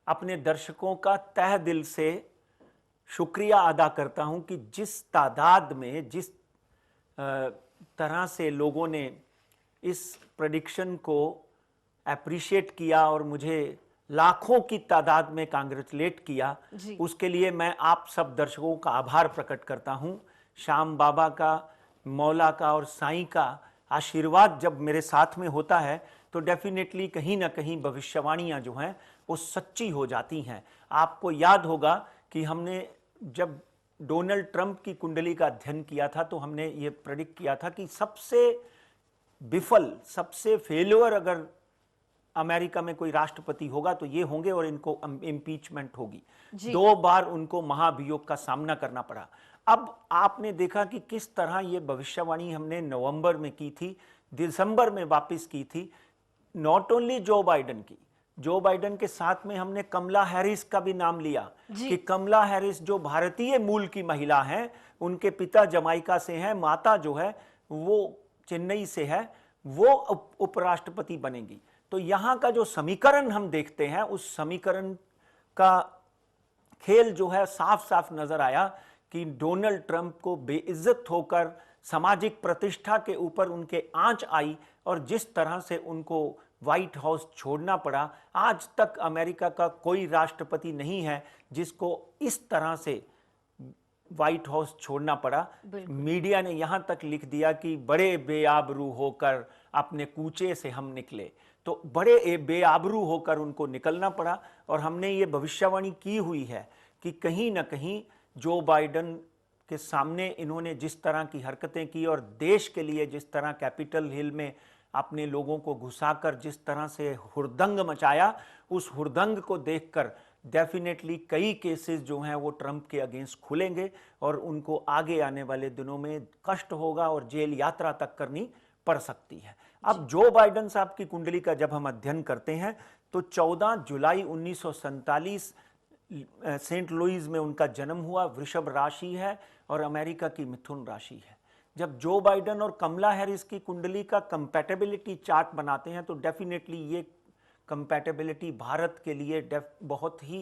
अपने दर्शकों का तहे दिल से शुक्रिया अदा करता हूं कि जिस तादाद में, जिस तरह से लोगों ने इस प्रेडिक्शन को अप्रिशिएट किया और मुझे लाखों की तादाद में कांग्रेचुलेट किया, उसके लिए मैं आप सब दर्शकों का आभार प्रकट करता हूं। श्याम बाबा का, मौला का और साईं का आशीर्वाद जब मेरे साथ में होता है तो डेफिनेटली कहीं ना कहीं भविष्यवाणियां जो हैं वो सच्ची हो जाती हैं। आपको याद होगा कि हमने जब डोनाल्ड ट्रंप की कुंडली का अध्ययन किया था तो हमने ये प्रेडिक्ट किया था कि सबसे विफल, सबसे फेल्योर अगर अमेरिका में कोई राष्ट्रपति होगा तो ये होंगे और इनको इम्पीचमेंट होगी। 2 बार उनको महाभियोग का सामना करना पड़ा। अब आपने देखा कि किस तरह ये भविष्यवाणी हमने नवंबर में की थी, दिसंबर में वापस की थी। नॉट ओनली जो बाइडेन के साथ में हमने कमला हैरिस का भी नाम लिया कि कमला हैरिस जो भारतीय मूल की महिला हैं, उनके पिता जमाइका से हैं, माता जो है वो चेन्नई से है, वो उपराष्ट्रपति बनेगी। तो यहां का जो समीकरण हम देखते हैं, उस समीकरण का खेल जो है साफ साफ नजर आया कि डोनाल्ड ट्रंप को बेइज्जत होकर सामाजिक प्रतिष्ठा के ऊपर उनके आंच आई और जिस तरह से उनको व्हाइट हाउस छोड़ना पड़ा। आज तक अमेरिका का कोई राष्ट्रपति नहीं है जिसको इस तरह से व्हाइट हाउस छोड़ना पड़ा। मीडिया ने यहां तक लिख दिया कि बड़े बेआबरू होकर अपने कूचे से हम निकले, तो बड़े बेआबरू होकर उनको निकलना पड़ा। और हमने ये भविष्यवाणी की हुई है कि कहीं ना कहीं जो बाइडेन के सामने इन्होंने जिस तरह की हरकतें की और देश के लिए जिस तरह कैपिटल हिल में अपने लोगों को घुसाकर जिस तरह से हुड़दंग मचाया, उस हुड़दंग को देखकर डेफिनेटली कई केसेस जो हैं वो ट्रंप के अगेंस्ट खुलेंगे और उनको आगे आने वाले दिनों में कष्ट होगा और जेल यात्रा तक करनी पड़ सकती है। अब जो बाइडेन साहब की कुंडली का जब हम अध्ययन करते हैं तो 14 जुलाई 1947 सेंट लुइस में उनका जन्म हुआ, वृषभ राशि है और अमेरिका की मिथुन राशि है। जब जो बाइडेन और कमला हैरिस की कुंडली का कंपैटिबिलिटी चार्ट बनाते हैं तो डेफिनेटली ये कंपैटिबिलिटी भारत के लिए बहुत ही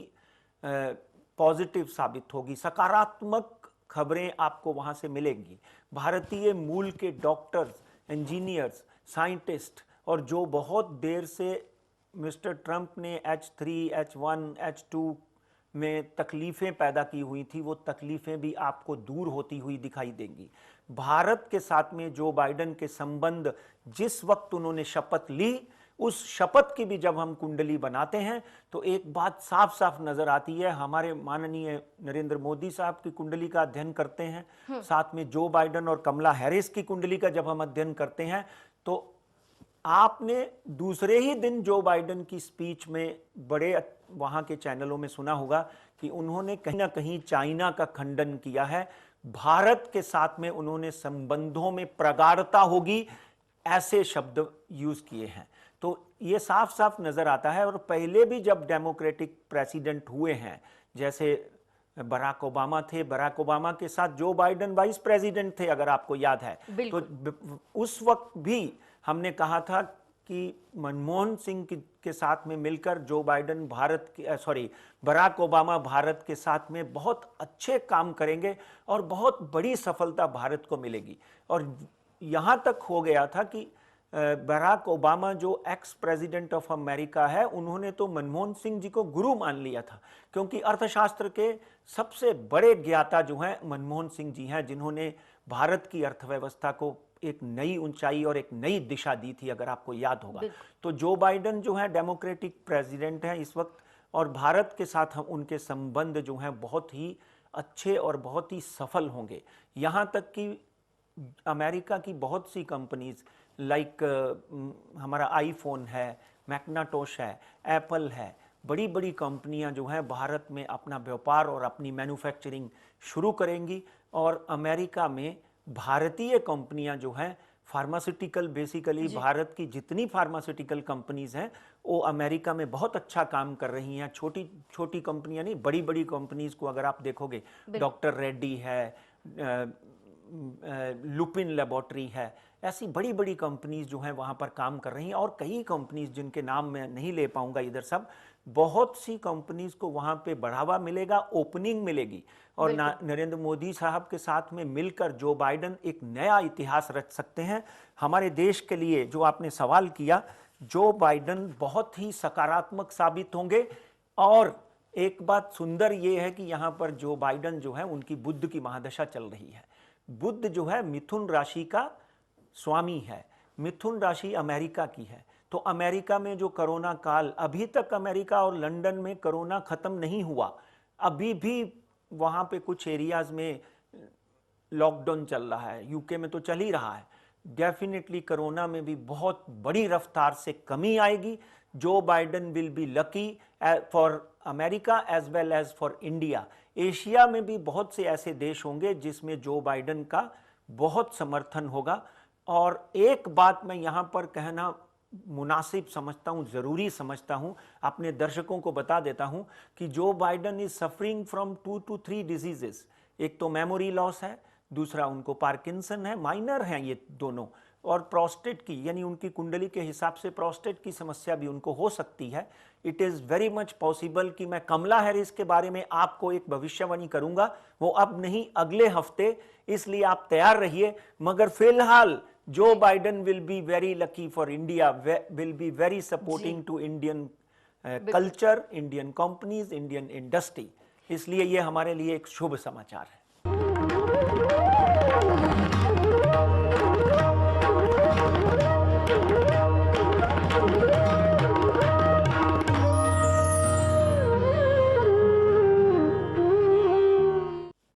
पॉजिटिव साबित होगी, सकारात्मक खबरें आपको वहां से मिलेंगी। भारतीय मूल के डॉक्टर्स, इंजीनियर्स, साइंटिस्ट और जो बहुत देर से मिस्टर ट्रंप ने H3, H1, H2 में तकलीफें पैदा की हुई थी, वो तकलीफें भी आपको दूर होती हुई दिखाई देंगी। भारत के साथ में जो बाइडेन के संबंध जिस वक्त उन्होंने शपथ ली, उस शपथ की भी जब हम कुंडली बनाते हैं तो एक बात साफ साफ नजर आती है। हमारे माननीय नरेंद्र मोदी साहब की कुंडली का अध्ययन करते हैं, साथ में जो बाइडेन और कमला हैरिस की कुंडली का जब हम अध्ययन करते हैं तो आपने दूसरे ही दिन जो बाइडेन की स्पीच में बड़े वहां के चैनलों में सुना होगा कि उन्होंने कहीं ना कहीं चाइना का खंडन किया है। भारत के साथ में उन्होंने संबंधों में प्रगाढ़ता होगी, ऐसे शब्द यूज किए हैं। तो ये साफ साफ नजर आता है। और पहले भी जब डेमोक्रेटिक प्रेसिडेंट हुए हैं, जैसे बराक ओबामा थे, बराक ओबामा के साथ जो बाइडेन वाइस प्रेसिडेंट थे, अगर आपको याद है, तो उस वक्त भी हमने कहा था कि मनमोहन सिंह के साथ में मिलकर Joe Biden Barack Obama Bharat के साथ में बहुत अच्छे काम करेंगे और बहुत बड़ी सफलता भारत को मिलेगी। और यहां तक हो गया था कि बराक ओबामा जो एक्स प्रेसिडेंट ऑफ अमेरिका है, उन्होंने तो मनमोहन सिंह जी को गुरु मान लिया था, क्योंकि अर्थशास्त्र के सबसे बड़े ज्ञाता जो हैं मनमोहन सिंह जी हैं, जिन्होंने भारत की अर्थव्यवस्था को एक नई ऊंचाई और एक नई दिशा दी थी, अगर आपको याद होगा। तो जो बाइडेन जो है डेमोक्रेटिक प्रेसिडेंट हैं इस वक्त, और भारत के साथ हम उनके संबंध जो हैं बहुत ही अच्छे और बहुत ही सफल होंगे। यहां तक कि अमेरिका की बहुत सी कंपनीज लाइक हमारा आईफोन है, मैग्नाटोश है, एप्पल है, बड़ी बड़ी कंपनियां जो हैं भारत में अपना व्यापार और अपनी मैन्युफैक्चरिंग शुरू करेंगी। और अमेरिका में भारतीय कंपनियां जो हैं फार्मास्यूटिकल, बेसिकली भारत की जितनी फार्मास्यूटिकल कंपनीज हैं वो अमेरिका में बहुत अच्छा काम कर रही हैं। छोटी छोटी कंपनियां नहीं, बड़ी बड़ी कंपनीज को अगर आप देखोगे, डॉक्टर रेड्डी है, लुपिन लेबोरेटरी है, ऐसी बड़ी बड़ी कंपनीज जो हैं वहाँ पर काम कर रही हैं। और कई कंपनीज जिनके नाम मैं नहीं ले पाऊंगा इधर सब, बहुत सी कंपनीज को वहां पे बढ़ावा मिलेगा, ओपनिंग मिलेगी। और नरेंद्र मोदी साहब के साथ में मिलकर जो बाइडन एक नया इतिहास रच सकते हैं हमारे देश के लिए। जो आपने सवाल किया, जो बाइडन बहुत ही सकारात्मक साबित होंगे। और एक बात सुंदर ये है कि यहां पर जो बाइडन जो है उनकी बुध की महादशा चल रही है। बुध जो है मिथुन राशि का स्वामी है, मिथुन राशि अमेरिका की है। तो अमेरिका में जो कोरोना काल, अभी तक अमेरिका और लंदन में कोरोना खत्म नहीं हुआ, अभी भी वहां पे कुछ एरियाज में लॉकडाउन चल रहा है, यूके में तो चल ही रहा है। डेफिनेटली कोरोना में भी बहुत बड़ी रफ्तार से कमी आएगी। Joe Biden will be lucky for America as well as for India. Asia में भी बहुत से ऐसे देश होंगे जिसमें जो बाइडन का बहुत समर्थन होगा। और एक बात मैं यहां पर कहना मुनासिब समझता हूं, जरूरी समझता हूं, अपने दर्शकों को बता देता हूं कि जो Biden is suffering from 2 to 3 diseases. एक तो मेमोरी लॉस है, दूसरा उनको पार्किंसन है, माइनर हैं ये दोनों, और प्रोस्टेट की, यानी उनकी कुंडली के हिसाब से प्रोस्टेट की समस्या भी उनको हो सकती है। It is very much possible कि मैं कमला हैरिस के बारे में आपको एक भविष्यवाणी करूंगा, वो अब नहीं अगले हफ्ते, इसलिए आप तैयार रहिए। मगर फिलहाल Joe Biden will be very lucky for India, will be very supporting to Indian culture, Indian companies, Indian industry. इसलिए ये हमारे लिए एक शुभ समाचार है।